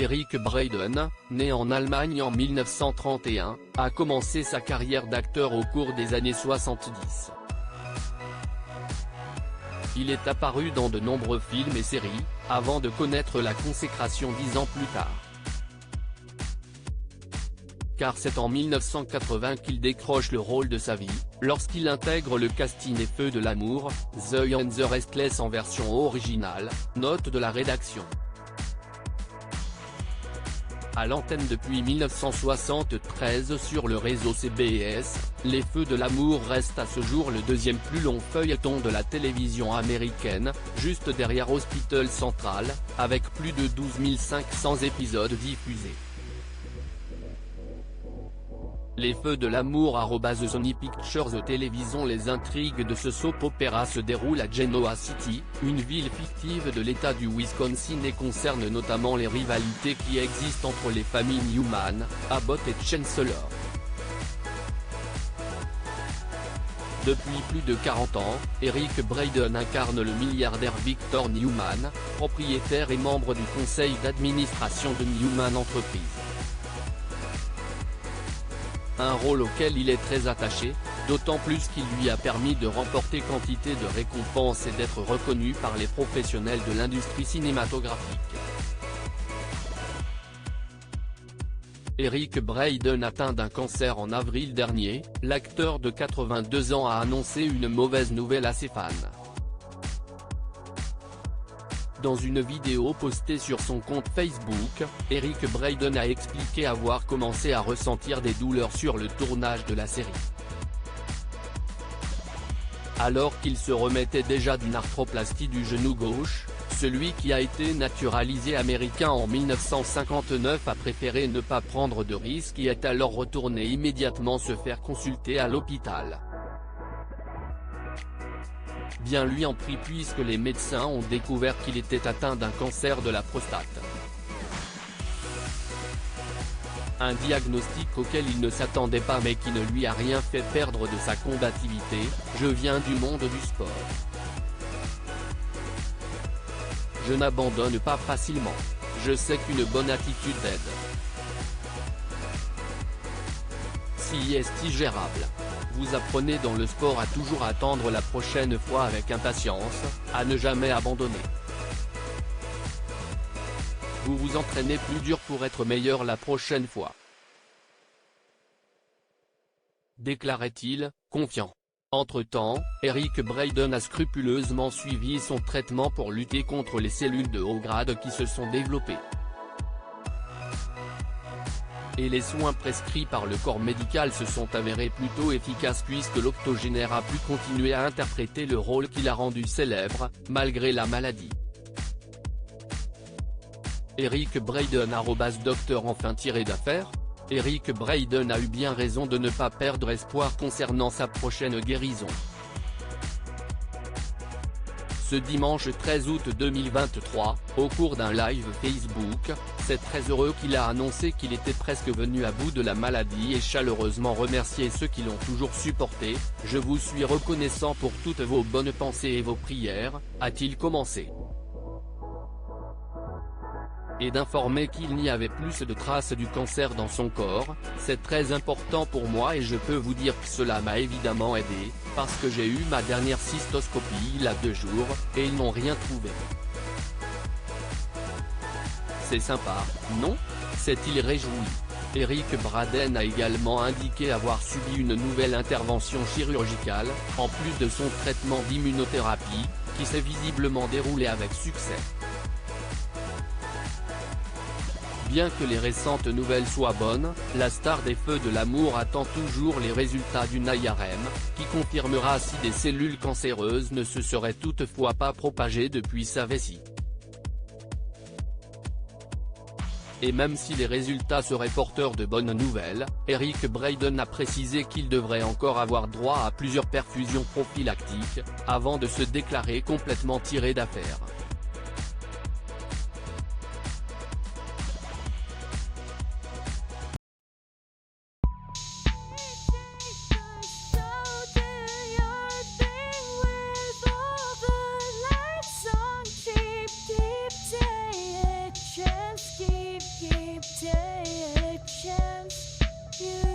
Eric Braeden, né en Allemagne en 1931, a commencé sa carrière d'acteur au cours des années 70. Il est apparu dans de nombreux films et séries, avant de connaître la consécration 10 ans plus tard. Car c'est en 1980 qu'il décroche le rôle de sa vie, lorsqu'il intègre le casting des Feux de l'amour, The and the Restless en version originale, note de la rédaction. À l'antenne depuis 1973 sur le réseau CBS, Les Feux de l'amour reste à ce jour le deuxième plus long feuilleton de la télévision américaine, juste derrière Hospital Central, avec plus de 12 500 épisodes diffusés. Les Feux de l'amour @Sony Pictures Television. Les intrigues de ce soap opéra se déroulent à Genoa City, une ville fictive de l'État du Wisconsin et concerne notamment les rivalités qui existent entre les familles Newman, Abbott et Chancellor. Depuis plus de 40 ans, Eric Braeden incarne le milliardaire Victor Newman, propriétaire et membre du conseil d'administration de Newman Entreprises. Un rôle auquel il est très attaché, d'autant plus qu'il lui a permis de remporter quantité de récompenses et d'être reconnu par les professionnels de l'industrie cinématographique. Eric Braeden atteint d'un cancer en avril dernier, l'acteur de 82 ans a annoncé une mauvaise nouvelle à ses fans. Dans une vidéo postée sur son compte Facebook, Eric Braeden a expliqué avoir commencé à ressentir des douleurs sur le tournage de la série. Alors qu'il se remettait déjà d'une arthroplastie du genou gauche, celui qui a été naturalisé américain en 1959 a préféré ne pas prendre de risques et est alors retourné immédiatement se faire consulter à l'hôpital. Bien lui en prie puisque les médecins ont découvert qu'il était atteint d'un cancer de la prostate. Un diagnostic auquel il ne s'attendait pas mais qui ne lui a rien fait perdre de sa combativité. Je viens du monde du sport. Je n'abandonne pas facilement. Je sais qu'une bonne attitude aide. Si est gérable. Vous apprenez dans le sport à toujours attendre la prochaine fois avec impatience, à ne jamais abandonner. Vous vous entraînez plus dur pour être meilleur la prochaine fois. Déclarait-il, confiant. Entre-temps, Eric Braeden a scrupuleusement suivi son traitement pour lutter contre les cellules de haut grade qui se sont développées. Et les soins prescrits par le corps médical se sont avérés plutôt efficaces puisque l'octogénaire a pu continuer à interpréter le rôle qui l'a rendu célèbre, malgré la maladie. Eric Braeden @docteur enfin-d'affaires. Eric Braeden a eu bien raison de ne pas perdre espoir concernant sa prochaine guérison. Ce dimanche 13 août 2023, au cours d'un live Facebook, c'est très heureux qu'il a annoncé qu'il était presque venu à bout de la maladie et chaleureusement remercié ceux qui l'ont toujours supporté. Je vous suis reconnaissant pour toutes vos bonnes pensées et vos prières, a-t-il commencé. Et d'informer qu'il n'y avait plus de traces du cancer dans son corps, c'est très important pour moi et je peux vous dire que cela m'a évidemment aidé, parce que j'ai eu ma dernière cystoscopie il y a 2 jours, et ils n'ont rien trouvé. C'est sympa, non? S'est-il réjoui. Eric Braeden a également indiqué avoir subi une nouvelle intervention chirurgicale, en plus de son traitement d'immunothérapie, qui s'est visiblement déroulé avec succès. Bien que les récentes nouvelles soient bonnes, la star des Feux de l'amour attend toujours les résultats d'une IRM, qui confirmera si des cellules cancéreuses ne se seraient toutefois pas propagées depuis sa vessie. Et même si les résultats seraient porteurs de bonnes nouvelles, Eric Braeden a précisé qu'il devrait encore avoir droit à plusieurs perfusions prophylactiques, avant de se déclarer complètement tiré d'affaire. Keep You